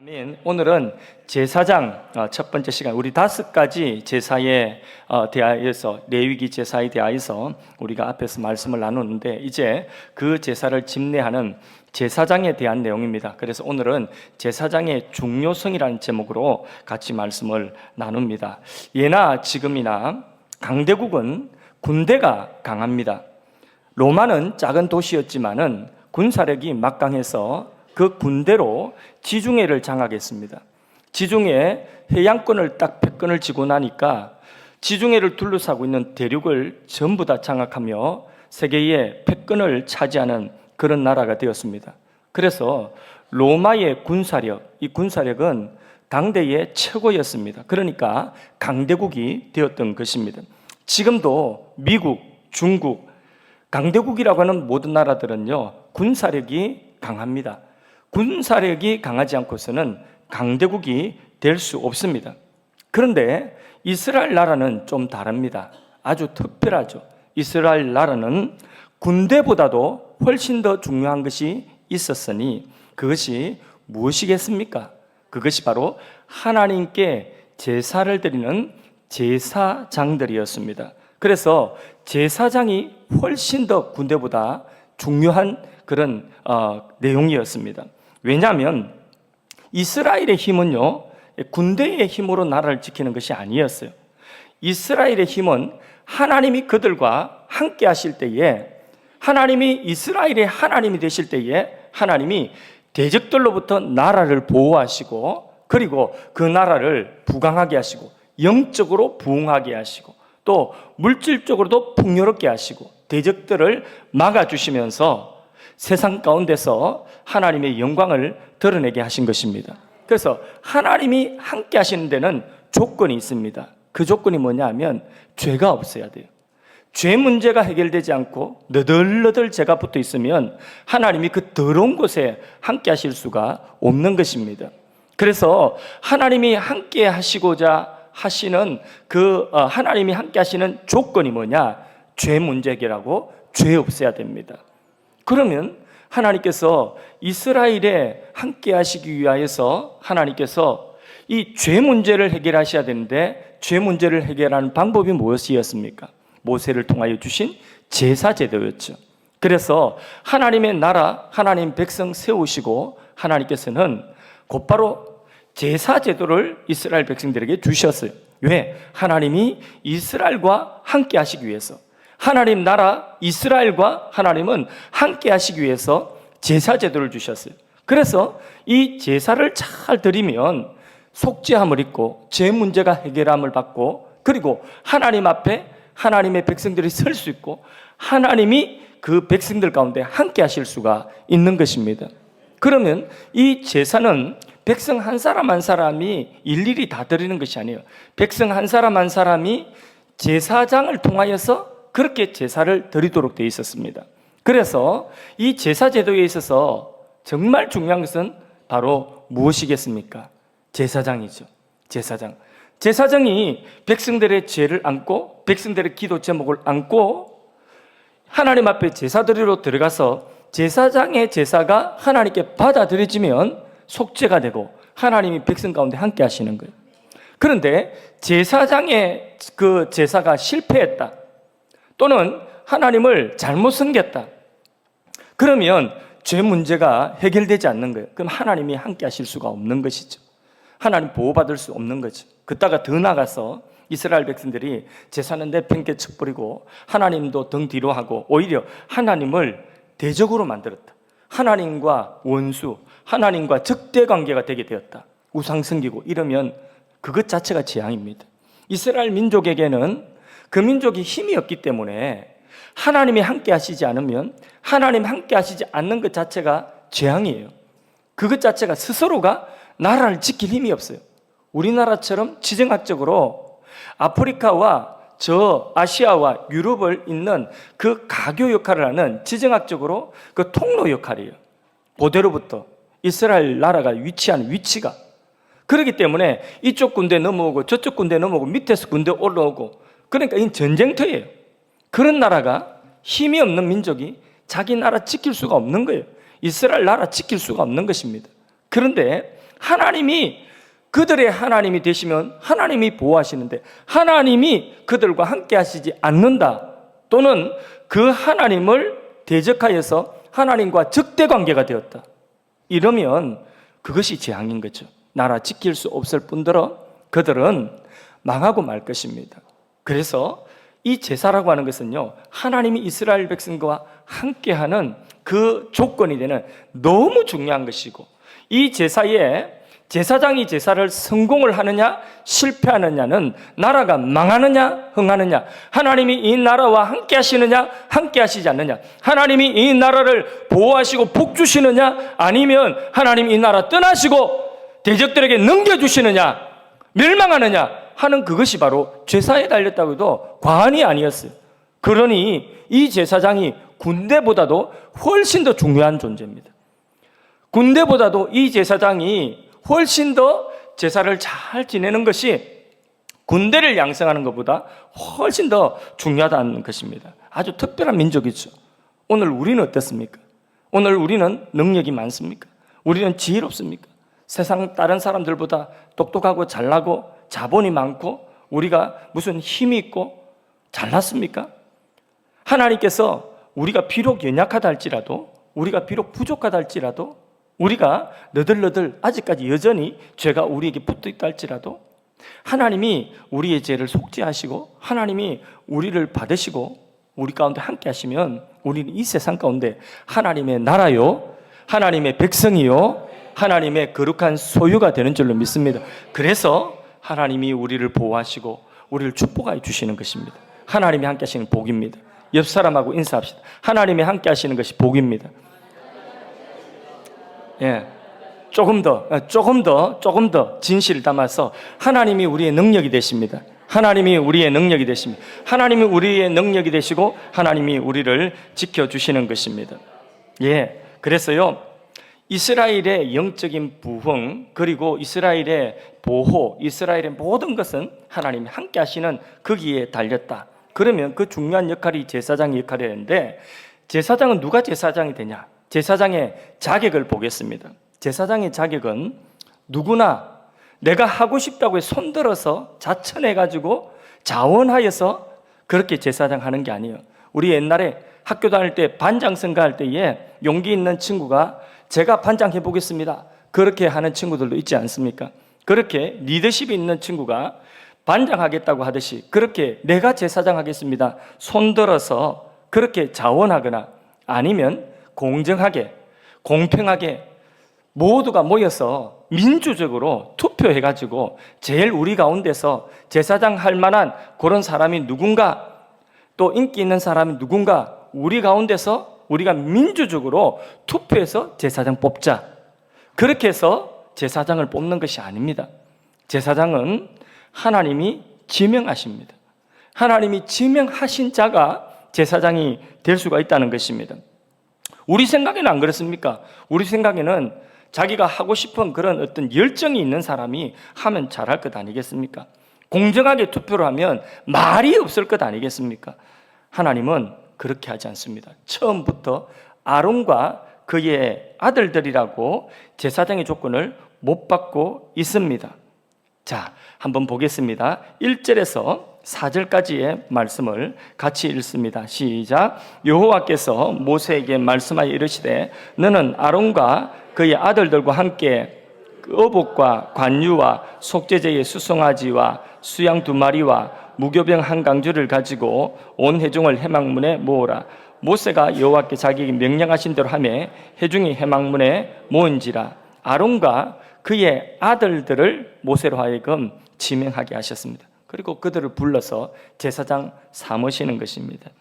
아멘. 오늘은 제사장 첫 번째 시간, 우리 5가지 제사에 대하여서, 레위기 제사에 대하여서 우리가 앞에서 말씀을 나누는데, 이제 그 제사를 집례하는 제사장에 대한 내용입니다. 그래서 오늘은 제사장의 중요성이라는 제목으로 같이 말씀을 나눕니다. 예나 지금이나 강대국은 군대가 강합니다. 로마는 작은 도시였지만은 군사력이 막강해서 그 군대로 지중해를 장악했습니다. 지중해 해양권을 딱 패권을 쥐고 나니까 지중해를 둘러싸고 있는 대륙을 전부 다 장악하며 세계의 패권을 차지하는 그런 나라가 되었습니다. 그래서 로마의 군사력, 이 군사력은 당대의 최고였습니다. 그러니까 강대국이 되었던 것입니다. 지금도 미국, 중국, 강대국이라고 하는 모든 나라들은요, 군사력이 강합니다. 군사력이 강하지 않고서는 강대국이 될 수 없습니다. 그런데 이스라엘 나라는 좀 다릅니다. 아주 특별하죠. 이스라엘 나라는 군대보다도 훨씬 더 중요한 것이 있었으니 그것이 무엇이겠습니까? 그것이 바로 하나님께 제사를 드리는 제사장들이었습니다. 그래서 제사장이 훨씬 더 군대보다 중요한 그런 내용이었습니다. 왜냐하면 이스라엘의 힘은요, 군대의 힘으로 나라를 지키는 것이 아니었어요. 이스라엘의 힘은 하나님이 그들과 함께 하실 때에, 하나님이 이스라엘의 하나님이 되실 때에 하나님이 대적들로부터 나라를 보호하시고, 그리고 그 나라를 부강하게 하시고, 영적으로 부흥하게 하시고, 또 물질적으로도 풍요롭게 하시고, 대적들을 막아주시면서 세상 가운데서 하나님의 영광을 드러내게 하신 것입니다. 그래서 하나님이 함께 하시는 데는 조건이 있습니다. 그 조건이 뭐냐 하면 죄가 없어야 돼요. 죄 문제가 해결되지 않고 너덜너덜 죄가 붙어 있으면 하나님이 그 더러운 곳에 함께 하실 수가 없는 것입니다. 그래서 하나님이 함께 하시고자 하시는 하나님이 함께 하시는 조건이 뭐냐? 죄 문제 해결하고 죄 없어야 됩니다. 그러면 하나님께서 이스라엘에 함께 하시기 위하여서 하나님께서 이 죄 문제를 해결하셔야 되는데, 죄 문제를 해결하는 방법이 무엇이었습니까? 모세를 통하여 주신 제사제도였죠. 그래서 하나님의 나라, 하나님 백성 세우시고 하나님께서는 곧바로 제사제도를 이스라엘 백성들에게 주셨어요. 왜? 하나님이 이스라엘과 함께 하시기 위해서. 하나님 나라 이스라엘과 하나님은 함께 하시기 위해서 제사제도를 주셨어요. 그래서 이 제사를 잘 드리면 속죄함을 입고 죄 문제가 해결함을 받고, 그리고 하나님 앞에 하나님의 백성들이 설 수 있고 하나님이 그 백성들 가운데 함께 하실 수가 있는 것입니다. 그러면 이 제사는 백성 한 사람 한 사람이 일일이 다 드리는 것이 아니에요. 백성 한 사람이 제사장을 통하여서 그렇게 제사를 드리도록 되어 있었습니다. 그래서 이 제사 제도에 있어서 정말 중요한 것은 바로 무엇이겠습니까? 제사장이죠. 제사장이 백성들의 죄를 안고, 백성들의 기도 제목을 안고 하나님 앞에 제사 드리러 들어가서 제사장의 제사가 하나님께 받아들여지면 속죄가 되고 하나님이 백성 가운데 함께 하시는 거예요. 그런데 제사장의 그 제사가 실패했다, 또는 하나님을 잘못 섬겼다, 그러면 죄 문제가 해결되지 않는 거예요. 그럼 하나님이 함께 하실 수가 없는 것이죠. 하나님 보호받을 수 없는 거죠. 그따가 더 나가서 이스라엘 백성들이 제사는 내팽개쳐 버리고 하나님도 등 뒤로 하고 오히려 하나님을 대적으로 만들었다. 하나님과 원수, 하나님과 적대 관계가 되게 되었다. 우상 섬기고 이러면 그것 자체가 재앙입니다. 이스라엘 민족에게는 그 민족이 힘이 없기 때문에 하나님이 함께 하시지 않으면, 하나님 함께 하시지 않는 것 자체가 재앙이에요. 그것 자체가 스스로가 나라를 지킬 힘이 없어요. 우리나라처럼 지정학적으로 아프리카와 저 아시아와 유럽을 잇는 그 가교 역할을 하는 지정학적으로 그 통로 역할이에요. 고대로부터 이스라엘 나라가 위치하는 위치가. 그렇기 때문에 이쪽 군대 넘어오고 저쪽 군대 넘어오고 밑에서 군대 올라오고, 그러니까 이 전쟁터예요. 그런 나라가, 힘이 없는 민족이 자기 나라 지킬 수가 없는 거예요. 이스라엘 나라 지킬 수가 없는 것입니다. 그런데 하나님이 그들의 하나님이 되시면 하나님이 보호하시는데 하나님이 그들과 함께 하시지 않는다, 또는 그 하나님을 대적하여서 하나님과 적대 관계가 되었다, 이러면 그것이 재앙인 거죠. 나라 지킬 수 없을 뿐더러 그들은 망하고 말 것입니다. 그래서 이 제사라고 하는 것은요, 하나님이 이스라엘 백성과 함께하는 그 조건이 되는 너무 중요한 것이고, 이 제사에 제사장이 제사를 성공을 하느냐 실패하느냐는 나라가 망하느냐 흥하느냐, 하나님이 이 나라와 함께 하시느냐 함께 하시지 않느냐, 하나님이 이 나라를 보호하시고 복 주시느냐 아니면 하나님이 이 나라 떠나시고 대적들에게 넘겨주시느냐 멸망하느냐 하는 그것이 바로 제사에 달렸다고 해도 과언이 아니었어요. 그러니 이 제사장이 군대보다도 훨씬 더 중요한 존재입니다. 군대보다도 이 제사장이 훨씬 더 제사를 잘 지내는 것이 군대를 양성하는 것보다 훨씬 더 중요하다는 것입니다. 아주 특별한 민족이죠. 오늘 우리는 어떻습니까? 오늘 우리는 능력이 많습니까? 우리는 지혜롭습니까? 세상 다른 사람들보다 똑똑하고 잘나고 자본이 많고 우리가 무슨 힘이 있고 잘났습니까? 하나님께서 우리가 비록 연약하다 할지라도, 우리가 비록 부족하다 할지라도, 우리가 너덜너덜 아직까지 여전히 죄가 우리에게 붙어있다 할지라도 하나님이 우리의 죄를 속죄하시고 하나님이 우리를 받으시고 우리 가운데 함께 하시면 우리는 이 세상 가운데 하나님의 나라요, 하나님의 백성이요, 하나님의 거룩한 소유가 되는 줄로 믿습니다. 그래서 하나님이 우리를 보호하시고 우리를 축복하여 주시는 것입니다. 하나님이 함께 하시는 복입니다. 옆 사람하고 인사합시다. 하나님이 함께 하시는 것이 복입니다. 예, 조금 더 진실을 담아서 하나님이 우리의 능력이 되십니다. 하나님이 우리의 능력이 되십니다. 하나님이 우리의 능력이 되시고 하나님이 우리를 지켜주시는 것입니다. 예, 그래서요, 이스라엘의 영적인 부흥, 그리고 이스라엘의 보호, 이스라엘의 모든 것은 하나님이 함께 하시는 거기에 달렸다. 그러면 그 중요한 역할이 제사장의 역할이었는데, 제사장은 누가 제사장이 되냐? 제사장의 자격을 보겠습니다. 제사장의 자격은 누구나 내가 하고 싶다고 해서 손들어서 자천해가지고 자원하여서 그렇게 제사장 하는 게 아니에요. 우리 옛날에 학교 다닐 때 반장 선거할 때에 용기 있는 친구가 제가 반장 해보겠습니다, 그렇게 하는 친구들도 있지 않습니까? 그렇게 리더십이 있는 친구가 반장하겠다고 하듯이 그렇게 내가 제사장 하겠습니다 손들어서 그렇게 자원하거나 아니면 공정하게 공평하게 모두가 모여서 민주적으로 투표해가지고 제일 우리 가운데서 제사장 할 만한 그런 사람이 누군가, 또 인기 있는 사람이 누군가, 우리 가운데서 우리가 민주적으로 투표해서 제사장 뽑자, 그렇게 해서 제사장을 뽑는 것이 아닙니다. 제사장은 하나님이 지명하십니다. 하나님이 지명하신 자가 제사장이 될 수가 있다는 것입니다. 우리 생각에는 안 그렇습니까? 우리 생각에는 자기가 하고 싶은 그런 어떤 열정이 있는 사람이 하면 잘할 것 아니겠습니까? 공정하게 투표를 하면 말이 없을 것 아니겠습니까? 하나님은 그렇게 하지 않습니다. 처음부터 아론과 그의 아들들이라고 제사장의 조건을 못 받고 있습니다. 자, 한번 보겠습니다. 1절에서 4절까지의 말씀을 같이 읽습니다. 시작. 여호와께서 모세에게 말씀하여 이르시되 너는 아론과 그의 아들들과 함께 어복과 관유와 속죄제의 수송아지와 수양 2마리와 무교병 한 강주를 가지고 온 회중을 회막문에 모으라. 모세가 여호와께 자기에게 명령하신 대로 하매 회중이 회막문에 모은지라. 아론과 그의 아들들을 모세로 하여금 지명하게 하셨습니다. 그리고 그들을 불러서 제사장 삼으시는 것입니다.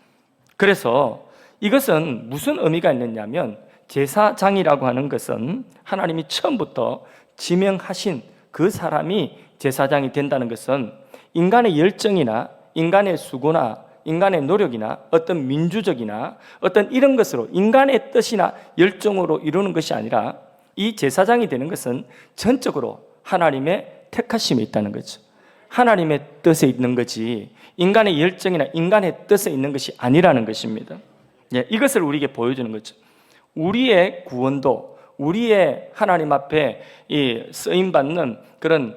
그래서 이것은 무슨 의미가 있느냐면, 제사장이라고 하는 것은 하나님이 처음부터 지명하신 그 사람이 제사장이 된다는 것은 인간의 열정이나 인간의 수고나 인간의 노력이나 어떤 민주적이나 어떤 이런 것으로 인간의 뜻이나 열정으로 이루는 것이 아니라, 이 제사장이 되는 것은 전적으로 하나님의 택하심에 있다는 거죠. 하나님의 뜻에 있는 거지 인간의 열정이나 인간의 뜻에 있는 것이 아니라는 것입니다. 예, 이것을 우리에게 보여주는 거죠. 우리의 구원도, 우리의 하나님 앞에 이 쓰임 받는 그런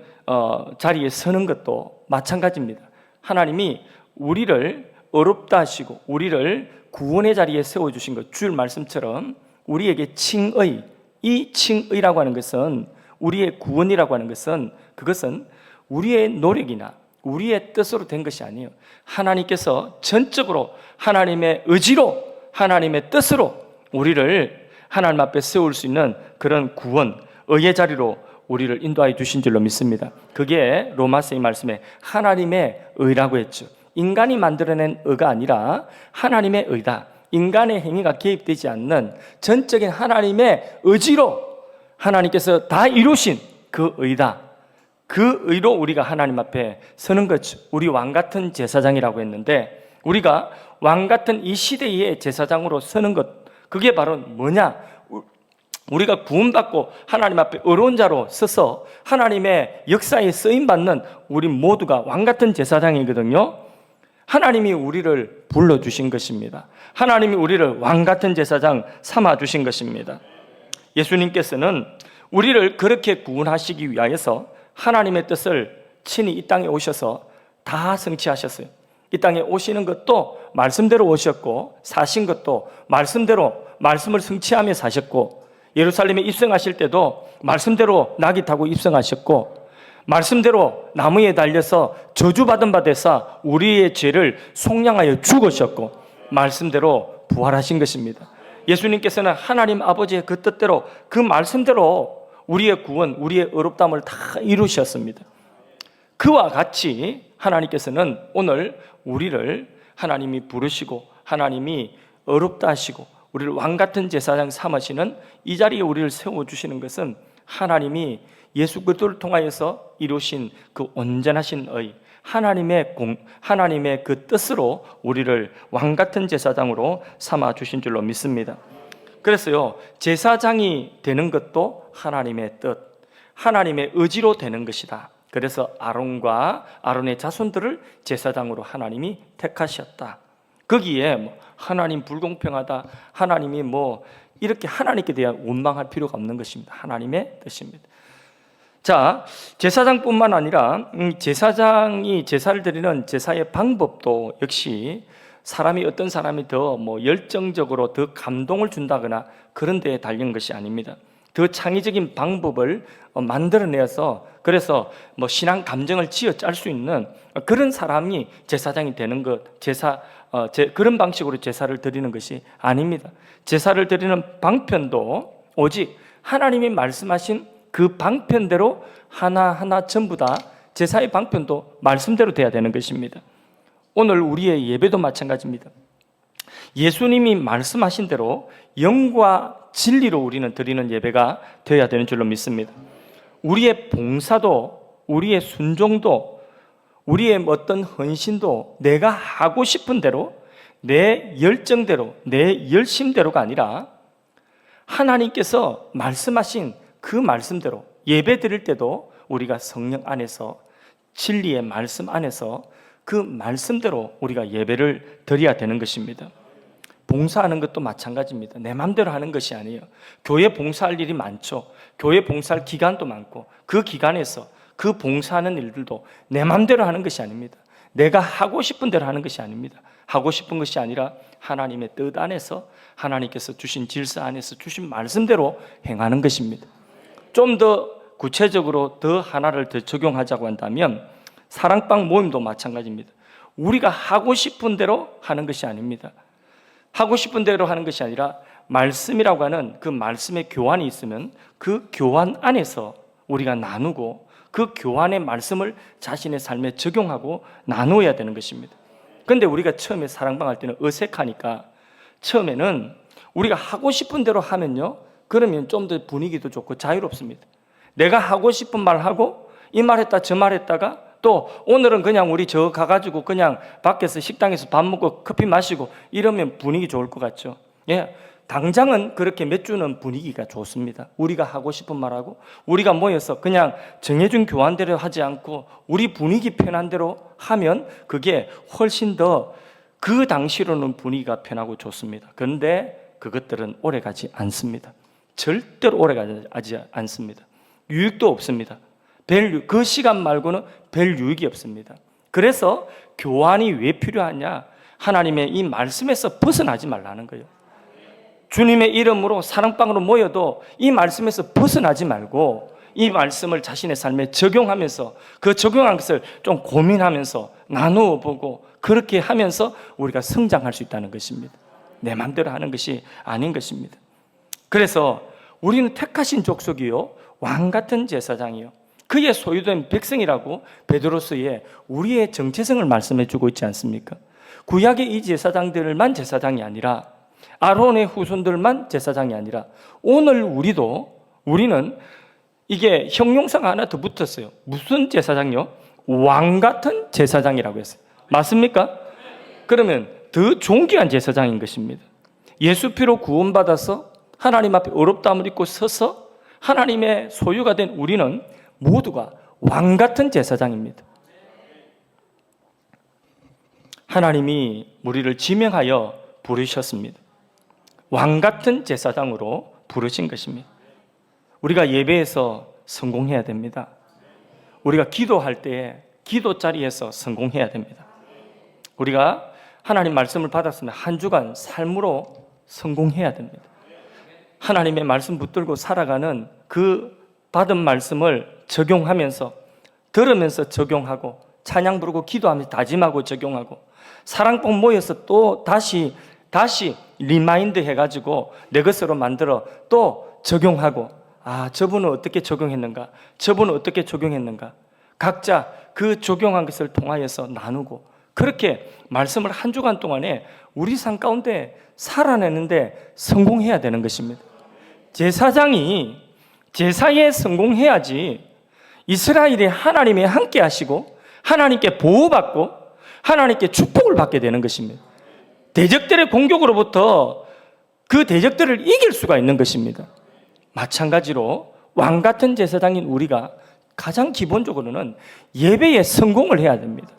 자리에 서는 것도 마찬가지입니다. 하나님이 우리를 어렵다 하시고 우리를 구원의 자리에 세워주신 것, 주일 말씀처럼 우리에게 칭의, 이 칭의라고 하는 것은, 우리의 구원이라고 하는 것은, 그것은 우리의 노력이나 우리의 뜻으로 된 것이 아니에요. 하나님께서 전적으로 하나님의 의지로, 하나님의 뜻으로 우리를 하나님 앞에 세울 수 있는 그런 구원, 의의 자리로 우리를 인도하여 주신 줄로 믿습니다. 그게 로마서의 말씀에 하나님의 의라고 했죠. 인간이 만들어낸 의가 아니라 하나님의 의다. 인간의 행위가 개입되지 않는 전적인 하나님의 의지로 하나님께서 다 이루신 그 의다. 그 의로 우리가 하나님 앞에 서는 거죠. 우리 왕같은 제사장이라고 했는데, 우리가 왕같은 이 시대의 제사장으로 서는 것, 그게 바로 뭐냐? 우리가 구원받고 하나님 앞에 의로운 자로 서서 하나님의 역사에 쓰임받는 우리 모두가 왕같은 제사장이거든요. 하나님이 우리를 불러주신 것입니다. 하나님이 우리를 왕같은 제사장 삼아주신 것입니다. 예수님께서는 우리를 그렇게 구원하시기 위하여서 하나님의 뜻을 친히 이 땅에 오셔서 다 성취하셨어요. 이 땅에 오시는 것도 말씀대로 오셨고, 사신 것도 말씀대로 말씀을 성취하며 사셨고, 예루살렘에 입성하실 때도 말씀대로 낙이 타고 입성하셨고, 말씀대로 나무에 달려서 저주받은 바 되사 우리의 죄를 속량하여 죽으셨고, 말씀대로 부활하신 것입니다. 예수님께서는 하나님 아버지의 그 뜻대로, 그 말씀대로 우리의 구원, 우리의 의롭다함을 다 이루셨습니다. 그와 같이 하나님께서는 오늘 우리를 하나님이 부르시고 하나님이 의롭다 하시고 우리를 왕같은 제사장 삼으시는 이 자리에 우리를 세워주시는 것은 하나님이 예수 그리스도를 통하여서 이루신 그 온전하신 의, 하나님의 그 뜻으로 우리를 왕같은 제사장으로 삼아주신 줄로 믿습니다. 그래서요, 제사장이 되는 것도 하나님의 뜻, 하나님의 의지로 되는 것이다. 그래서 아론과 아론의 자손들을 제사장으로 하나님이 택하셨다. 거기에 하나님 불공평하다, 하나님이 이렇게 하나님께 대한 원망할 필요가 없는 것입니다. 하나님의 뜻입니다. 자, 제사장뿐만 아니라 제사장이 제사를 드리는 제사의 방법도 역시 사람이, 어떤 사람이 더 열정적으로 더 감동을 준다거나 그런 데에 달린 것이 아닙니다. 더 창의적인 방법을 만들어내서, 그래서 신앙 감정을 쥐어 짤 수 있는 그런 사람이 제사장이 되는 것, 그런 방식으로 제사를 드리는 것이 아닙니다. 제사를 드리는 방편도 오직 하나님이 말씀하신 그 방편대로 하나하나 전부 다 제사의 방편도 말씀대로 돼야 되는 것입니다. 오늘 우리의 예배도 마찬가지입니다. 예수님이 말씀하신 대로 영과 진리로 우리는 드리는 예배가 되어야 되는 줄로 믿습니다. 우리의 봉사도, 우리의 순종도, 우리의 어떤 헌신도 내가 하고 싶은 대로, 내 열정대로, 내 열심대로가 아니라 하나님께서 말씀하신 그 말씀대로, 예배 드릴 때도 우리가 성령 안에서, 진리의 말씀 안에서 그 말씀대로 우리가 예배를 드려야 되는 것입니다. 봉사하는 것도 마찬가지입니다. 내 마음대로 하는 것이 아니에요. 교회 봉사할 일이 많죠. 교회 봉사할 기간도 많고, 그 기간에서 그 봉사하는 일들도 내 마음대로 하는 것이 아닙니다. 내가 하고 싶은 대로 하는 것이 아닙니다. 하고 싶은 것이 아니라 하나님의 뜻 안에서, 하나님께서 주신 질서 안에서 주신 말씀대로 행하는 것입니다. 좀 더 구체적으로 더 하나를 더 적용하자고 한다면 사랑방 모임도 마찬가지입니다. 우리가 하고 싶은 대로 하는 것이 아닙니다. 하고 싶은 대로 하는 것이 아니라 말씀이라고 하는 그 말씀의 교환이 있으면 그 교환 안에서 우리가 나누고 그 교환의 말씀을 자신의 삶에 적용하고 나누어야 되는 것입니다. 그런데 우리가 처음에 사랑방 할 때는 어색하니까 처음에는 우리가 하고 싶은 대로 하면요, 그러면 좀 더 분위기도 좋고 자유롭습니다. 내가 하고 싶은 말 하고 이 말 했다 저 말 했다가 또 오늘은 그냥 우리 저 가가지고 그냥 밖에서 식당에서 밥 먹고 커피 마시고 이러면 분위기 좋을 것 같죠. 예, 당장은 그렇게 몇 주는 분위기가 좋습니다. 우리가 하고 싶은 말하고 우리가 모여서 그냥 정해준 교환대로 하지 않고 우리 분위기 편한 대로 하면 그게 훨씬 더 그 당시로는 분위기가 편하고 좋습니다. 그런데 그것들은 오래가지 않습니다. 절대로 오래가지 않습니다. 유익도 없습니다. 그 시간 말고는 별 유익이 없습니다. 그래서 교환이 왜 필요하냐? 하나님의 이 말씀에서 벗어나지 말라는 거예요. 주님의 이름으로 사랑방으로 모여도 이 말씀에서 벗어나지 말고 이 말씀을 자신의 삶에 적용하면서 그 적용한 것을 좀 고민하면서 나누어 보고 그렇게 하면서 우리가 성장할 수 있다는 것입니다. 내 마음대로 하는 것이 아닌 것입니다. 그래서 우리는 택하신 족속이요 왕같은 제사장이요 그의 소유된 백성이라고 베드로서에 우리의 정체성을 말씀해 주고 있지 않습니까? 구약의 이 제사장들만 제사장이 아니라 아론의 후손들만 제사장이 아니라 오늘 우리는 이게 형용사가 하나 더 붙었어요. 무슨 제사장요? 왕같은 제사장이라고 했어요. 맞습니까? 그러면 더 존귀한 제사장인 것입니다. 예수 피로 구원받아서 하나님 앞에 의롭다함을 입고 서서 하나님의 소유가 된 우리는 모두가 왕같은 제사장입니다. 하나님이 우리를 지명하여 부르셨습니다. 왕같은 제사장으로 부르신 것입니다. 우리가 예배에서 성공해야 됩니다. 우리가 기도할 때 기도 자리에서 성공해야 됩니다. 우리가 하나님 말씀을 받았으면 한 주간 삶으로 성공해야 됩니다. 하나님의 말씀 붙들고 살아가는 그 받은 말씀을 적용하면서 들으면서 적용하고 찬양 부르고 기도하면서 다짐하고 적용하고 사랑봉 모여서 또 다시 리마인드 해가지고 내 것으로 만들어 또 적용하고 저분은 어떻게 적용했는가 저분은 어떻게 적용했는가 각자 그 적용한 것을 통하여서 나누고 그렇게 말씀을 한 주간 동안에 우리 삶 가운데 살아내는데 성공해야 되는 것입니다. 제사장이 제사에 성공해야지 이스라엘이 하나님이 함께 하시고 하나님께 보호받고 하나님께 축복을 받게 되는 것입니다. 대적들의 공격으로부터 그 대적들을 이길 수가 있는 것입니다. 마찬가지로 왕같은 제사장인 우리가 가장 기본적으로는 예배에 성공을 해야 됩니다.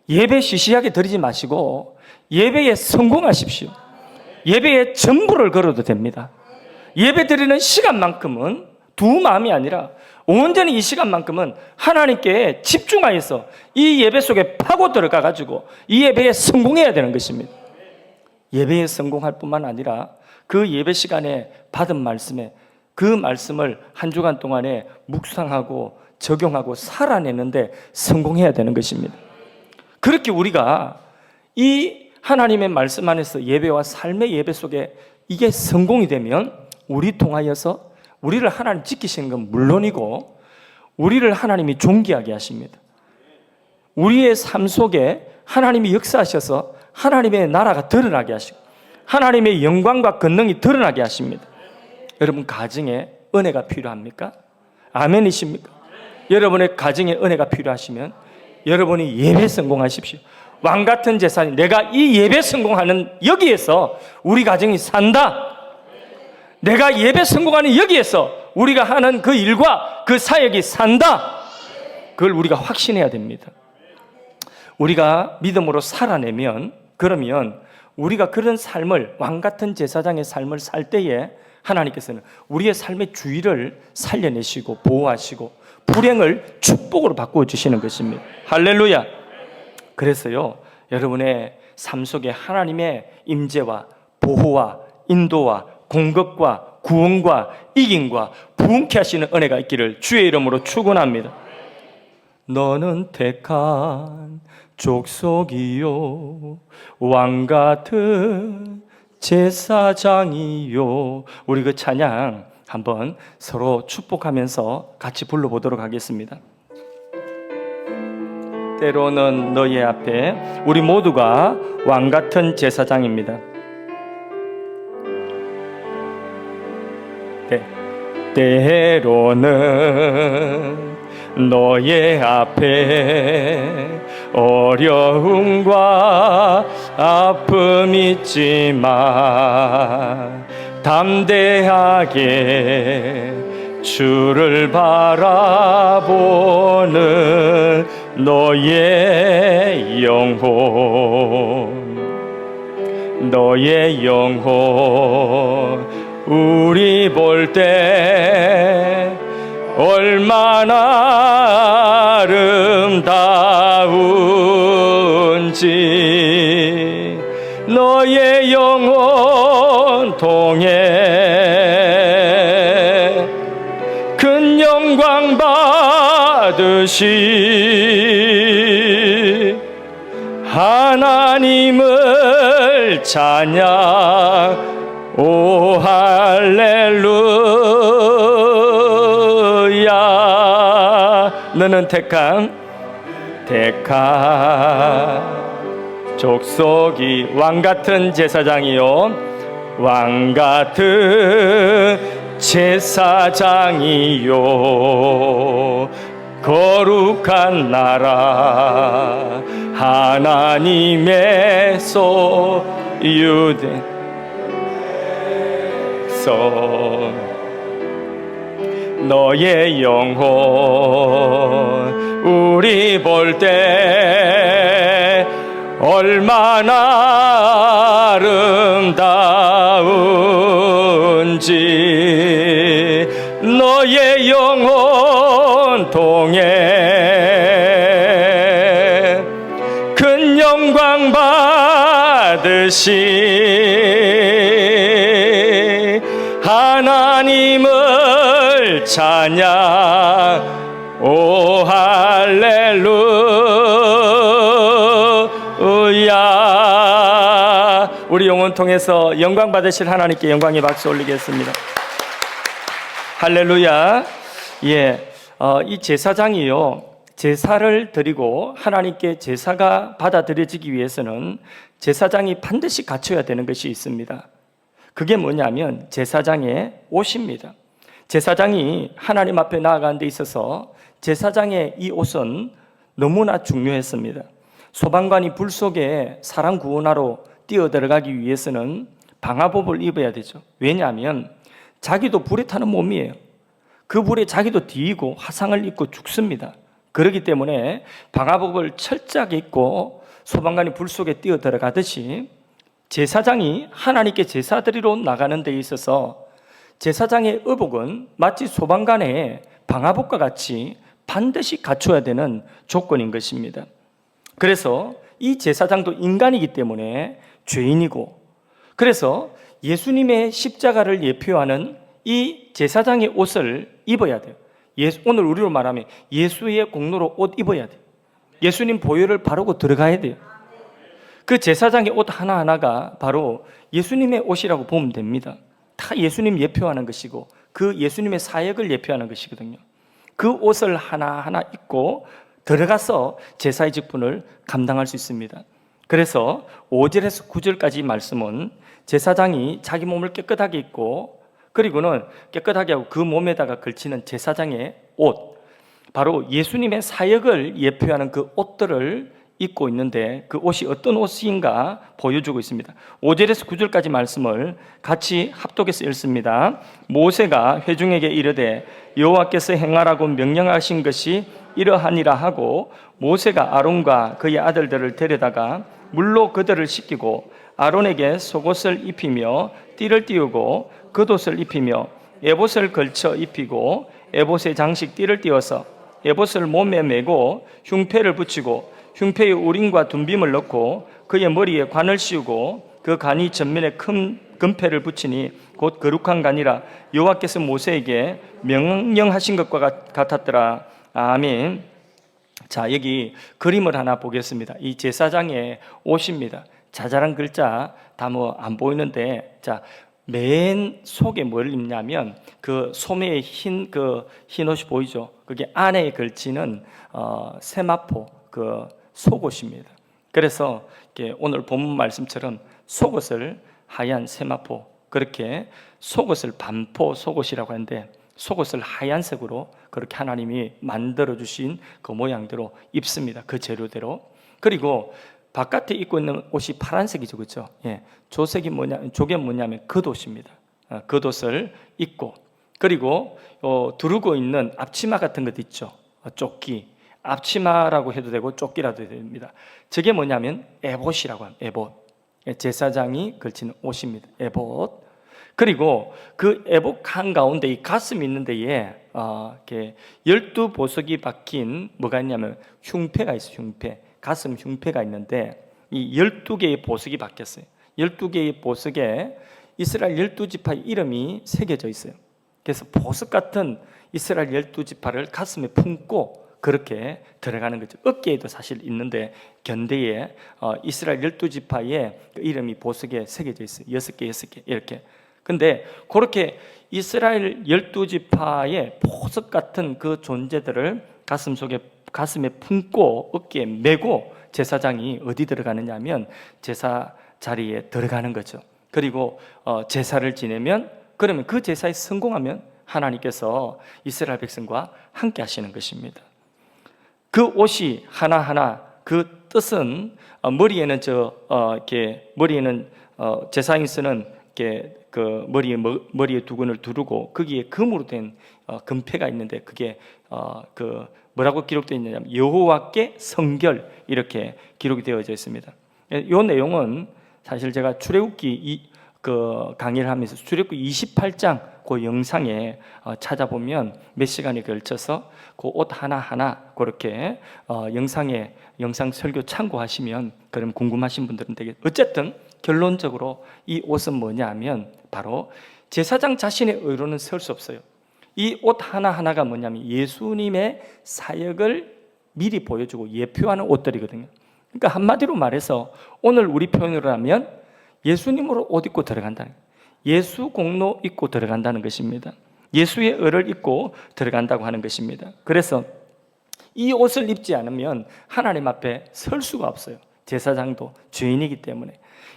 예배 시시하게 드리지 마시고 예배에 성공하십시오. 예배에 전부를 걸어도 됩니다. 예배 드리는 시간만큼은 두 마음이 아니라 온전히 이 시간만큼은 하나님께 집중하여서 이 예배 속에 파고 들어가가지고 이 예배에 성공해야 되는 것입니다. 예배에 성공할 뿐만 아니라 그 예배 시간에 받은 말씀에 그 말씀을 한 주간 동안에 묵상하고 적용하고 살아내는데 성공해야 되는 것입니다. 그렇게 우리가 이 하나님의 말씀 안에서 예배와 삶의 예배 속에 이게 성공이 되면 우리 통하여서 우리를 하나님 지키시는 건 물론이고 우리를 하나님이 존귀하게 하십니다. 우리의 삶 속에 하나님이 역사하셔서 하나님의 나라가 드러나게 하시고 하나님의 영광과 권능이 드러나게 하십니다. 여러분 가정에 은혜가 필요합니까? 아멘이십니까? 여러분의 가정에 은혜가 필요하시면 여러분이 예배 성공하십시오. 왕같은 제사님, 내가 이 예배 성공하는 여기에서 우리 가정이 산다. 내가 예배 성공하는 여기에서 우리가 하는 그 일과 그 사역이 산다. 그걸 우리가 확신해야 됩니다. 우리가 믿음으로 살아내면 그러면 우리가 그런 삶을 왕같은 제사장의 삶을 살 때에 하나님께서는 우리의 삶의 주의를 살려내시고 보호하시고 불행을 축복으로 바꾸어 주시는 것입니다. 할렐루야. 그래서요 여러분의 삶 속에 하나님의 임재와 보호와 인도와 공급과 구원과 이김과 부흥케 하시는 은혜가 있기를 주의 이름으로 축원합니다. 너는 택한 족속이요 왕같은 제사장이요. 우리 그 찬양 한번 서로 축복하면서 같이 불러보도록 하겠습니다. 때로는 너희 앞에 우리 모두가 왕같은 제사장입니다. 때로는 너의 앞에 어려움과 아픔이 있지만 담대하게 주를 바라보는 너의 영혼 우리 볼 때 얼마나 아름다운지 너의 영혼 통해 큰 영광 받으시 하나님을 찬양 오 할렐루야. 너는 택한 족속이 왕같은 제사장이요 왕같은 제사장이요 거룩한 나라 하나님의 소유된 너의 영혼 우리 볼 때 얼마나 아름다운지 너의 영혼 통해 큰 영광 받으시 하나님을 찬양 오 할렐루야. 우리 영혼 통해서 영광 받으실 하나님께 영광의 박수 올리겠습니다. 할렐루야. 예, 이 제사장이요 제사를 드리고 하나님께 제사가 받아들여지기 위해서는 제사장이 반드시 갖춰야 되는 것이 있습니다. 그게 뭐냐면 제사장의 옷입니다. 제사장이 하나님 앞에 나아가는 데 있어서 제사장의 이 옷은 너무나 중요했습니다. 소방관이 불 속에 사람 구원하러 뛰어들어가기 위해서는 방화복을 입어야 되죠. 왜냐하면 자기도 불에 타는 몸이에요. 그 불에 자기도 뒤이고 화상을 입고 죽습니다. 그렇기 때문에 방화복을 철저하게 입고 소방관이 불 속에 뛰어들어가듯이 제사장이 하나님께 제사 드리러 나가는 데 있어서 제사장의 의복은 마치 소방관의 방화복과 같이 반드시 갖춰야 되는 조건인 것입니다. 그래서 이 제사장도 인간이기 때문에 죄인이고, 그래서 예수님의 십자가를 예표하는 이 제사장의 옷을 입어야 돼요. 오늘 우리로 말하면 예수의 공로로 옷 입어야 돼요. 예수님 보혈을 바르고 들어가야 돼요. 그 제사장의 옷 하나하나가 바로 예수님의 옷이라고 보면 됩니다. 다 예수님 예표하는 것이고 그 예수님의 사역을 예표하는 것이거든요. 그 옷을 하나하나 입고 들어가서 제사의 직분을 감당할 수 있습니다. 그래서 5절에서 9절까지 말씀은 제사장이 자기 몸을 깨끗하게 입고 그리고는 깨끗하게 하고 그 몸에다가 걸치는 제사장의 옷, 바로 예수님의 사역을 예표하는 그 옷들을 입고 있는데 그 옷이 어떤 옷인가 보여주고 있습니다. 5절에서 9절까지 말씀을 같이 합독해서 읽습니다. 모세가 회중에게 이르되 여호와께서 행하라고 명령하신 것이 이러하니라 하고 모세가 아론과 그의 아들들을 데려다가 물로 그들을 씻기고 아론에게 속옷을 입히며 띠를 띄우고 겉옷을 입히며 에봇을 걸쳐 입히고 에봇의 장식 띠를 띄워서 에봇을 몸에 메고 흉패를 붙이고 흉패에 우림과 둔빔을 넣고 그의 머리에 관을 씌우고 그 관이 전면에 큰 금패를 붙이니 곧 거룩한 관이라 여호와께서 모세에게 명령하신 것과 같았더라. 아멘. 자, 여기 그림을 하나 보겠습니다. 이 제사장의 옷입니다. 자잘한 글자 다 뭐 안 보이는데, 자, 맨 속에 뭘 입냐면 그 소매에 흰 옷이 보이죠? 그게 안에 걸치는 세마포 그 속옷입니다. 그래서 오늘 본문 말씀처럼 속옷을 하얀 세마포, 그렇게 속옷을 반포 속옷이라고 하는데 속옷을 하얀색으로 그렇게 하나님이 만들어 주신 그 모양대로 입습니다. 그 재료대로. 그리고 바깥에 입고 있는 옷이 파란색이죠, 그렇죠? 예, 조게 뭐냐면 겉옷입니다. 겉옷을 입고, 그리고 두르고 있는 앞치마 같은 것 있죠, 조끼. 앞치마라고 해도 되고 조끼라도 해도 됩니다. 저게 뭐냐면 에봇이라고 합니다. 에봇. 제사장이 걸치는 옷입니다. 에봇. 그리고 그 애복 한가운데 이 가슴이 있는 데에 이렇게 12보석이 박힌 뭐가 있냐면 흉패가 있어요. 흉패, 가슴 흉패가 있는데 이 12개의 보석이 박혔어요. 12개의 보석에 이스라엘 12지파의 이름이 새겨져 있어요. 그래서 보석 같은 이스라엘 12지파를 가슴에 품고 그렇게 들어가는 거죠. 어깨에도 사실 있는데 견대에 이스라엘 12지파의 그 이름이 보석에 새겨져 있어요. 6개, 6개 이렇게. 근데 그렇게 이스라엘 12지파의 보석 같은 그 존재들을 가슴에 품고 어깨에 메고 제사장이 어디 들어가느냐 하면 제사 자리에 들어가는 거죠. 그리고 제사를 지내면, 그러면 그 제사에 성공하면 하나님께서 이스라엘 백성과 함께 하시는 것입니다. 그 옷이 하나하나 그 뜻은 머리에는 머리에는 제사장이 쓰는 그 머리에 두건을 두르고 거기에 금으로 된 금패가 있는데 그게 그 뭐라고 기록되어 있느냐면 여호와께 성결 이렇게 기록이 되어져 있습니다. 이 내용은 사실 제가 출애굽기 그 강의를 하면서 출애굽기 28장 그 영상에 찾아보면 몇 시간에 걸쳐서 그 옷 하나하나 그렇게 영상 설교 참고하시면 그럼 궁금하신 분들은 되게, 어쨌든 결론적으로 이 옷은 뭐냐 하면 바로 제사장 자신의 의로는 설 수 없어요. 이 옷 하나하나가 뭐냐면 예수님의 사역을 미리 보여주고 예표하는 옷들이거든요. 그러니까 한마디로 말해서 오늘 우리 표현으로 하면 예수님으로 옷 입고 들어간다는 거예요. 예수 공로 입고 들어간다는 것입니다. 예수의 의를 입고 들어간다고 하는 것입니다. 그래서 이 옷을 입지 않으면 하나님 앞에 설 수가 없어요. 제사장도 죄인이기 때문에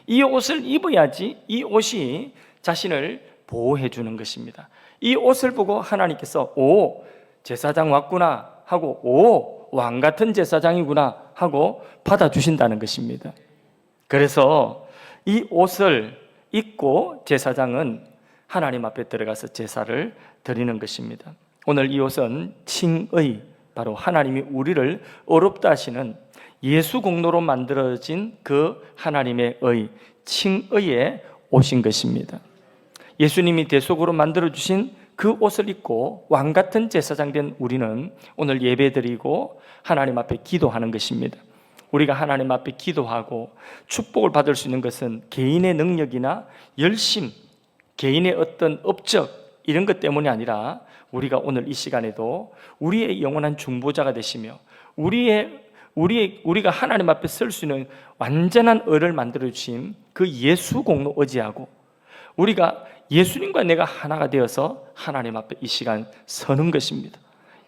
이 옷을 입어야지 이 옷이 자신을 보호해 주는 것입니다. 이 옷을 보고 하나님께서 오, 제사장 왔구나 하고, 오, 왕 같은 제사장이구나 하고 받아주신다는 것입니다. 그래서 이 옷을 입고 제사장은 하나님 앞에 들어가서 제사를 드리는 것입니다. 오늘 이 옷은 칭의, 바로 하나님이 우리를 어렵다 하시는 예수 공로로 만들어진 그 하나님의 의, 칭의의 옷인 것입니다. 예수님이 대속으로 만들어주신 그 옷을 입고 왕같은 제사장 된 우리는 오늘 예배드리고 하나님 앞에 기도하는 것입니다. 우리가 하나님 앞에 기도하고 축복을 받을 수 있는 것은 개인의 능력이나 열심, 개인의 어떤 업적 이런 것 때문이 아니라 우리가 오늘 이 시간에도 우리의 영원한 중보자가 되시며 우리가 하나님 앞에 설 수 있는 완전한 의를 만들어 주신 그 예수 공로 의지하고 우리가 예수님과 내가 하나가 되어서 하나님 앞에 이 시간 서는 것입니다.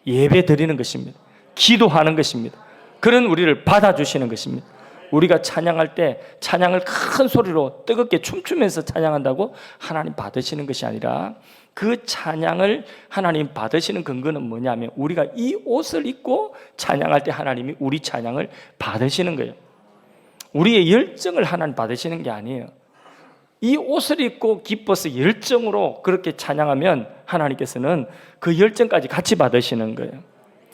예배 드리는 것입니다. 기도하는 것입니다. 그런 우리를 받아주시는 것입니다. 우리가 찬양할 때 찬양을 큰 소리로 뜨겁게 춤추면서 찬양한다고 하나님 받으시는 것이 아니라 그 찬양을 하나님 받으시는 근거는 뭐냐면 우리가 이 옷을 입고 찬양할 때 하나님이 우리 찬양을 받으시는 거예요. 우리의 열정을 하나님 받으시는 게 아니에요. 이 옷을 입고 기뻐서 열정으로 그렇게 찬양하면 하나님께서는 그 열정까지 같이 받으시는 거예요.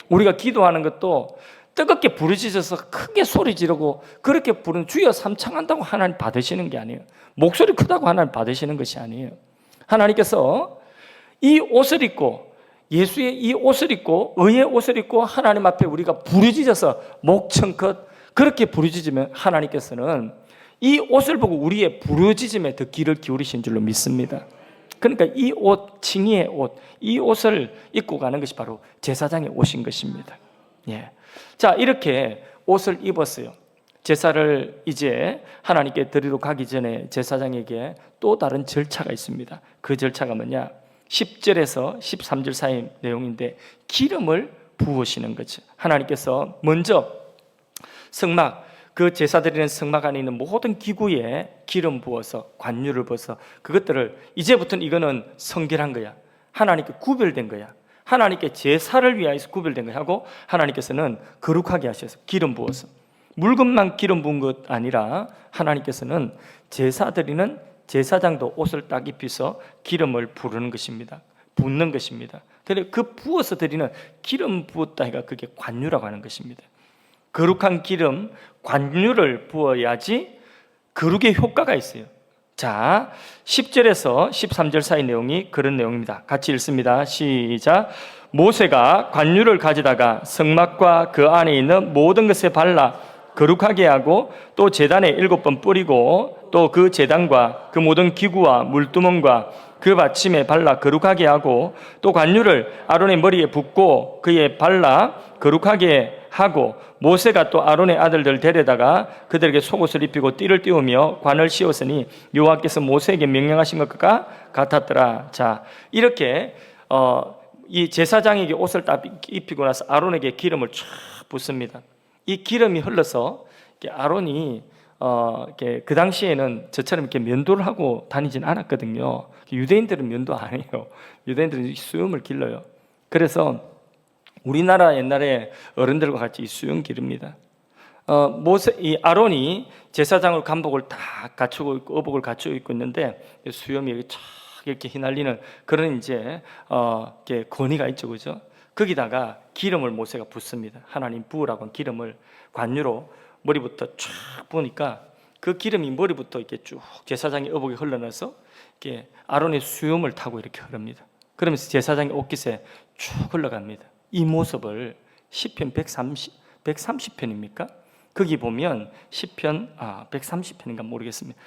우리가 기도하는 것도 뜨겁게 부르짖어서 크게 소리 지르고 그렇게 부르는 주여 삼창한다고 하나님 받으시는 게 아니에요. 목소리 크다고 하나님 받으시는 것이 아니에요. 하나님께서 이 옷을 입고 예수의 이 옷을 입고 의의 옷을 입고 하나님 앞에 우리가 부르짖어서 목청껏 그렇게 부르짖으면 하나님께서는 이 옷을 보고 우리의 부르짖음에 더 귀를 기울이신 줄로 믿습니다. 그러니까 이 옷, 칭의의 옷, 이 옷을 입고 가는 것이 바로 제사장의 옷인 것입니다. 예. 자, 이렇게 옷을 입었어요. 제사를 이제 하나님께 드리러 가기 전에 제사장에게 또 다른 절차가 있습니다. 그 절차가 뭐냐? 10절에서 13절 사이 내용인데 기름을 부으시는 거죠. 하나님께서 먼저 성막, 그 제사 드리는 성막 안에 있는 모든 기구에 기름 부어서 관유를 부어서 그것들을 이제부터는 이거는 성결한 거야. 하나님께 구별된 거야. 하나님께 제사를 위하여서 구별된 거 하고 하나님께서는 거룩하게 하셔서 기름 부어서 물건만 기름 부은 것 아니라 하나님께서는 제사 드리는 제사장도 옷을 딱 입혀서 기름을 부르는 것입니다. 붓는 것입니다. 그런데 그 부어서 드리는 기름 부었다 해가 그게 관유라고 하는 것입니다. 거룩한 기름 관유를 부어야지 거룩의 효과가 있어요. 자, 10절에서 13절 사이 내용이 그런 내용입니다. 같이 읽습니다. 시작. 모세가 관유를 가져다가 성막과 그 안에 있는 모든 것에 발라 거룩하게 하고 또 제단에 7번 뿌리고 또 그 제단과 그 모든 기구와 물두멍과 그 받침에 발라 거룩하게 하고 또 관유를 아론의 머리에 붓고 그에 발라 거룩하게 하고 모세가 또 아론의 아들들 데려다가 그들에게 속옷을 입히고 띠를 띄우며 관을 씌웠으니 여호와께서 모세에게 명령하신 것과 같았더라. 자, 이렇게 이 제사장에게 옷을 딱 입히고 나서 아론에게 기름을 쫙 붓습니다. 이 기름이 흘러서 아론이 그 당시에는 저처럼 이렇게 면도를 하고 다니진 않았거든요. 유대인들은 면도 안 해요. 유대인들은 수염을 길러요. 그래서 우리나라 옛날에 어른들과 같이 이 수염 기릅니다. 이 아론이 제사장으로 간복을 다 갖추고 있고 의복을 갖추고 있고 있는데 수염이 이렇게 쫙 이렇게 휘날리는 그런 이제 권위가 있죠, 그죠? 거기다가 기름을 모세가 붓습니다. 하나님 부으라고 한 기름을 관유로 머리부터 쫙 부으니까 그 기름이 머리부터 이렇게 쭉 제사장의 의복에 흘러나서 이렇게 아론의 수염을 타고 이렇게 흐릅니다. 그러면서 제사장의 옷깃에 쭉 흘러갑니다. 이 모습을 시편 130편입니까? 거기 보면 시편 130편인가 모르겠습니다.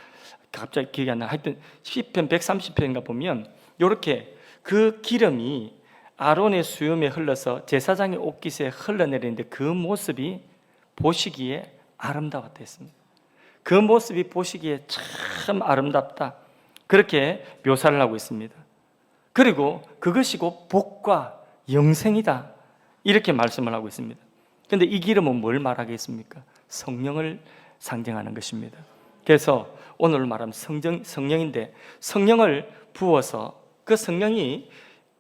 갑자기 기억이 안 나. 하여튼 시편 130편인가 보면 이렇게 그 기름이 아론의 수염에 흘러서 제사장의 옷깃에 흘러내리는데 그 모습이 보시기에 아름다웠다 했습니다. 그 모습이 보시기에 참 아름답다. 그렇게 묘사를 하고 있습니다. 그리고 그것이 곧 복과 영생이다. 이렇게 말씀을 하고 있습니다. 그런데 이 기름은 뭘 말하겠습니까? 성령을 상징하는 것입니다. 그래서 오늘 말하면 성령인데 성령을 부어서 그 성령이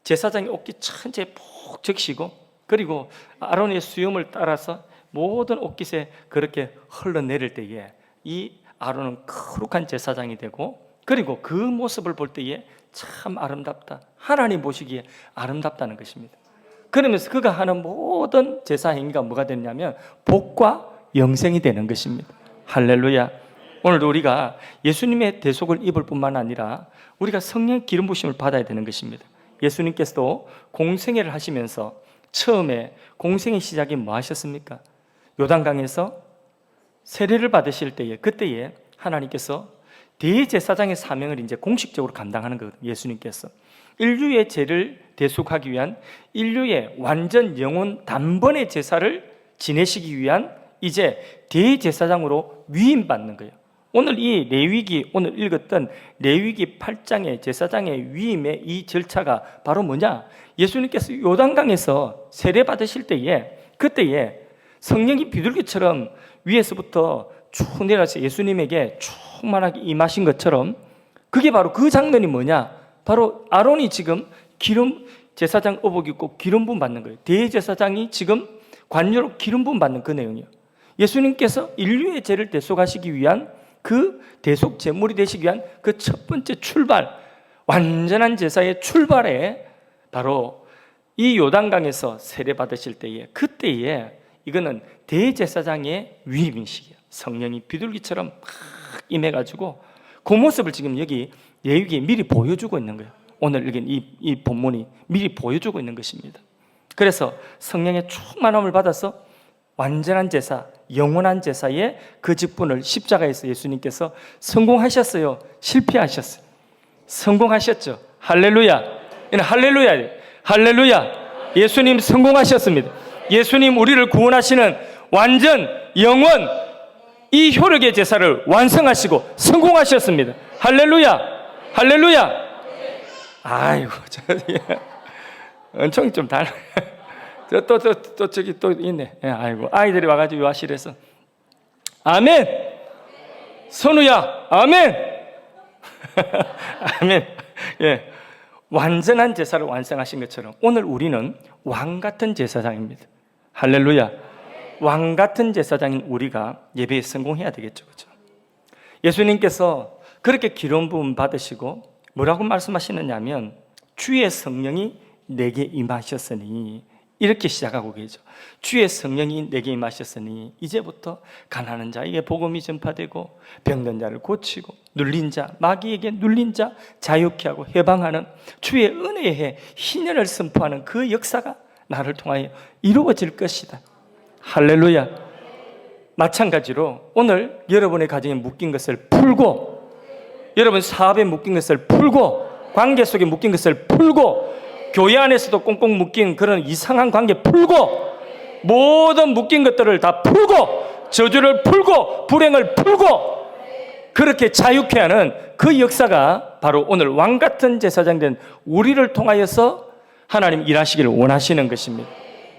제사장의 옷깃 천지에 푹 적시고 그리고 아론의 수염을 따라서 모든 옷깃에 그렇게 흘러내릴 때에 이 아론은 거룩한 제사장이 되고 그리고 그 모습을 볼 때에 참 아름답다. 하나님 보시기에 아름답다는 것입니다. 그러면서 그가 하는 모든 제사 행위가 뭐가 되냐면 복과 영생이 되는 것입니다. 할렐루야. 오늘도 우리가 예수님의 대속을 입을 뿐만 아니라 우리가 성령 기름 부심을 받아야 되는 것입니다. 예수님께서도 공생애를 하시면서 처음에 공생의 시작이 뭐 하셨습니까? 요단강에서 세례를 받으실 때에 그때에 하나님께서 대제사장의 사명을 이제 공식적으로 감당하는 거거든요. 예수님께서 인류의 죄를 대속하기 위한 인류의 완전 영혼 단번의 제사를 지내시기 위한 이제 대제사장으로 위임받는 거예요. 오늘 이 레위기 오늘 읽었던 레위기 8장의 제사장의 위임의 이 절차가 바로 뭐냐? 예수님께서 요단강에서 세례 받으실 때에 그때에 성령이 비둘기처럼 위에서부터 쭉 내려서 예수님에게 충만하게 임하신 것처럼 그게 바로 그 장면이 뭐냐? 바로 아론이 지금 기름 제사장 의복 입고 기름 부음 받는 거예요. 대제사장이 지금 관유로 기름 부음 받는 그 내용이에요. 예수님께서 인류의 죄를 대속하시기 위한 그 대속 제물이 되시기 위한 그 첫 번째 출발, 완전한 제사의 출발에 바로 이 요단강에서 세례 받으실 때에 그때에 이거는 대제사장의 위임이시기야. 성령이 비둘기처럼 막 임해가지고 그 모습을 지금 여기 레위기에 미리 보여주고 있는 거예요. 오늘 읽은 이 본문이 미리 보여주고 있는 것입니다. 그래서 성령의 충만함을 받아서 완전한 제사, 영원한 제사의 그 직분을 십자가에서 예수님께서 성공하셨어요? 실패하셨어요? 성공하셨죠? 할렐루야! 할렐루야! 할렐루야! 예수님 성공하셨습니다. 예수님 우리를 구원하시는 완전 영원 이 효력의 제사를 완성하시고 성공하셨습니다. 할렐루야! 할렐루야! 아이고, 엄청 좀 달라. 저기 또 있네. 아이고, 아이들이 와가지고 요아실에서 아멘! 선우야, 아멘! 아멘. 예. 완전한 제사를 완성하신 것처럼 오늘 우리는 왕 같은 제사장입니다. 할렐루야. 왕 같은 제사장인 우리가 예배에 성공해야 되겠죠. 그렇죠? 예수님께서 그렇게 기름 부음 받으시고 뭐라고 말씀하시느냐 하면 주의 성령이 내게 임하셨으니 이렇게 시작하고 계죠. 주의 성령이 내게 임하셨으니 이제부터 가난한 자에게 복음이 전파되고 병든 자를 고치고 눌린 자, 마귀에게 눌린 자 자유케 하고 해방하는 주의 은혜의 해 희년을 선포하는 그 역사가 나를 통하여 이루어질 것이다. 할렐루야. 마찬가지로 오늘 여러분의 가정에 묶인 것을 풀고, 여러분 사업에 묶인 것을 풀고, 관계 속에 묶인 것을 풀고, 교회 안에서도 꽁꽁 묶인 그런 이상한 관계 풀고, 모든 묶인 것들을 다 풀고, 저주를 풀고, 불행을 풀고, 그렇게 자유케 하는 그 역사가 바로 오늘 왕같은 제사장 된 우리를 통하여서 하나님 일하시기를 원하시는 것입니다.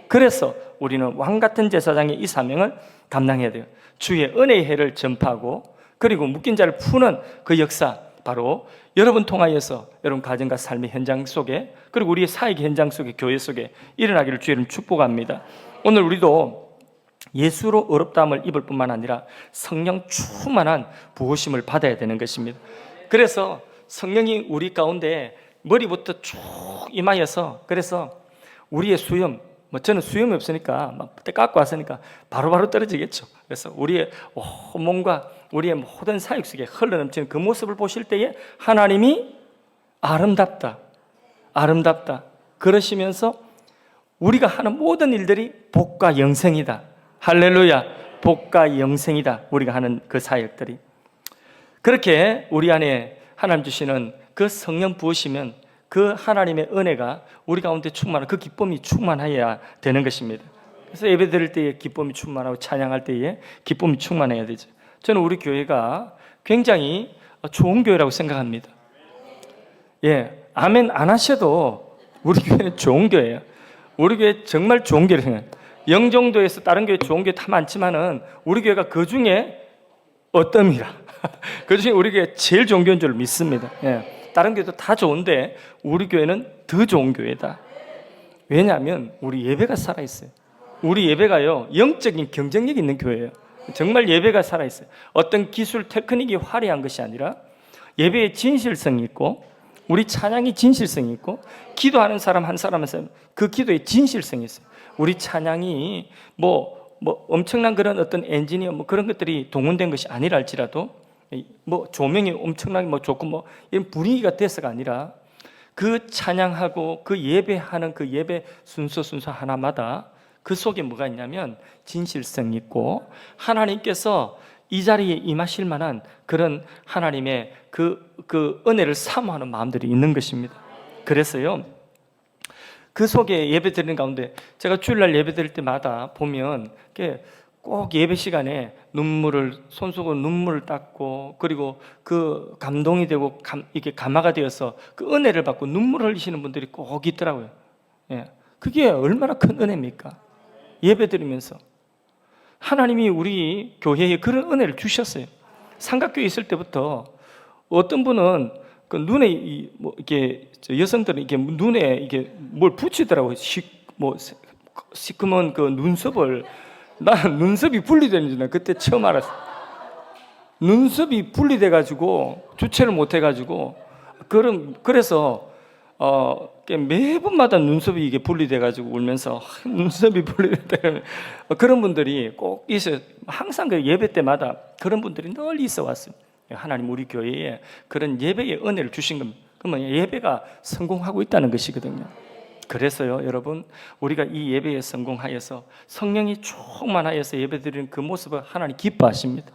그래서 우리는 왕같은 제사장의 이 사명을 감당해야 돼요. 주의 은혜의 해를 전파하고, 그리고 묶인 자를 푸는 그 역사, 바로 여러분 통하여서 여러분 가정과 삶의 현장 속에, 그리고 우리의 사역 현장 속에, 교회 속에 일어나기를 주의 이름 축복합니다. 오늘 우리도 예수로 어렵다함을 입을 뿐만 아니라 성령 충만한 부으심을 받아야 되는 것입니다. 그래서 성령이 우리 가운데 머리부터 쭉 임하여서, 그래서 우리의 수염, 저는 수염이 없으니까 막 때 깎고 왔으니까 바로바로 떨어지겠죠. 그래서 우리의 몸과 우리의 모든 사역 속에 흘러넘치는 그 모습을 보실 때에 하나님이 아름답다, 아름답다 그러시면서 우리가 하는 모든 일들이 복과 영생이다. 할렐루야. 복과 영생이다. 우리가 하는 그 사역들이. 그렇게 우리 안에 하나님 주시는 그 성령 부으시면 그 하나님의 은혜가 우리 가운데 충만하고 그 기쁨이 충만해야 되는 것입니다. 그래서 예배 드릴 때에 기쁨이 충만하고 찬양할 때에 기쁨이 충만해야 되죠. 저는 우리 교회가 굉장히 좋은 교회라고 생각합니다. 예, 아멘 안 하셔도 우리 교회는 좋은 교회예요. 우리 교회 정말 좋은 교회라고 생각해요. 영종도에서 다른 교회 좋은 교회 다 많지만은 우리 교회가 그 중에 어떤이라 그 중에 우리 교회 제일 좋은 교회인 줄 믿습니다. 예. 다른 교회도 다 좋은데 우리 교회는 더 좋은 교회다. 왜냐하면 우리 예배가 살아있어요. 우리 예배가요 영적인 경쟁력이 있는 교회예요. 정말 예배가 살아있어요. 어떤 기술 테크닉이 화려한 것이 아니라 예배의 진실성이 있고, 우리 찬양이 진실성이 있고, 기도하는 사람 한 사람 한 사람 그 기도에 진실성이 있어요. 우리 찬양이 뭐 엄청난 그런 어떤 엔지니어 뭐 그런 것들이 동원된 것이 아니라 할지라도, 뭐 조명이 엄청나게 뭐 좋고 뭐 이런 분위기가 돼서가 아니라 그 찬양하고 그 예배하는 그 예배 순서 하나마다 그 속에 뭐가 있냐면 진실성이 있고, 하나님께서 이 자리에 임하실 만한 그런 하나님의 그 은혜를 사모하는 마음들이 있는 것입니다. 그래서요 그 속에 예배 드리는 가운데 제가 주일날 예배 드릴 때마다 보면 꼭 예배 시간에 손수건 눈물을 닦고, 그리고 그 감동이 되고 이게 감화가 되어서 그 은혜를 받고 눈물을 흘리시는 분들이 꼭 있더라고요. 예, 그게 얼마나 큰 은혜입니까? 예배 드리면서 하나님이 우리 교회에 그런 은혜를 주셨어요. 삼각교회 있을 때부터 어떤 분은 그 눈에 이렇게 여성들은 이게 눈에 이게 뭘 붙이더라고요. 시커먼 그 눈썹을. 나는 눈썹이 분리되는 줄 그때 처음 알았어. 눈썹이 분리돼가지고 주체를 못해가지고 그래서 매번마다 눈썹이 이게 분리돼가지고 울면서 눈썹이 분리됐다 그런 분들이 꼭 있어요. 항상 그 예배 때마다 그런 분들이 늘 있어 왔어요. 하나님 우리 교회에 그런 예배의 은혜를 주신 겁니다. 그러면 예배가 성공하고 있다는 것이거든요. 그래서요 여러분, 우리가 이 예배에 성공하여서 성령이 충만하여서 예배드리는 그 모습을 하나님 기뻐하십니다.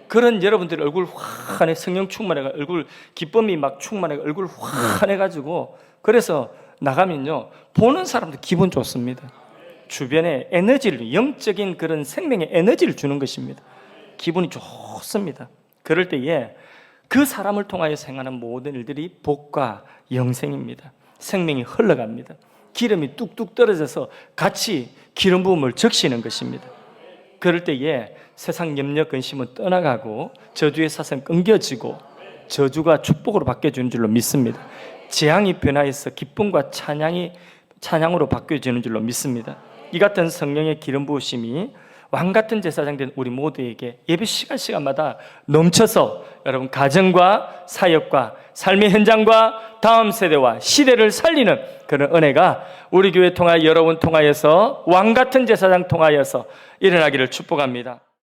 그런 여러분들의 얼굴 환해, 성령 충만해가 얼굴 기쁨이 막 충만해가 얼굴 환해가지고, 그래서 나가면요 보는 사람도 기분 좋습니다. 주변에 에너지를, 영적인 그런 생명의 에너지를 주는 것입니다. 기분이 좋습니다. 그럴 때에 그 사람을 통하여 행하는 모든 일들이 복과 영생입니다. 생명이 흘러갑니다. 기름이 뚝뚝 떨어져서 같이 기름 부음을 적시는 것입니다. 그럴 때에 세상 염려 근심은 떠나가고 저주의 사슬은 끊겨지고 저주가 축복으로 바뀌어지는 줄로 믿습니다. 재앙이 변화해서 기쁨과 찬양으로 바뀌어지는 줄로 믿습니다. 이 같은 성령의 기름 부으심이 왕 같은 제사장 된 우리 모두에게 예배 시간마다 넘쳐서 여러분 가정과 사역과 삶의 현장과 다음 세대와 시대를 살리는 그런 은혜가 우리 교회 통하여 여러분 통하여서 왕 같은 제사장 통하여서 일어나기를 축복합니다.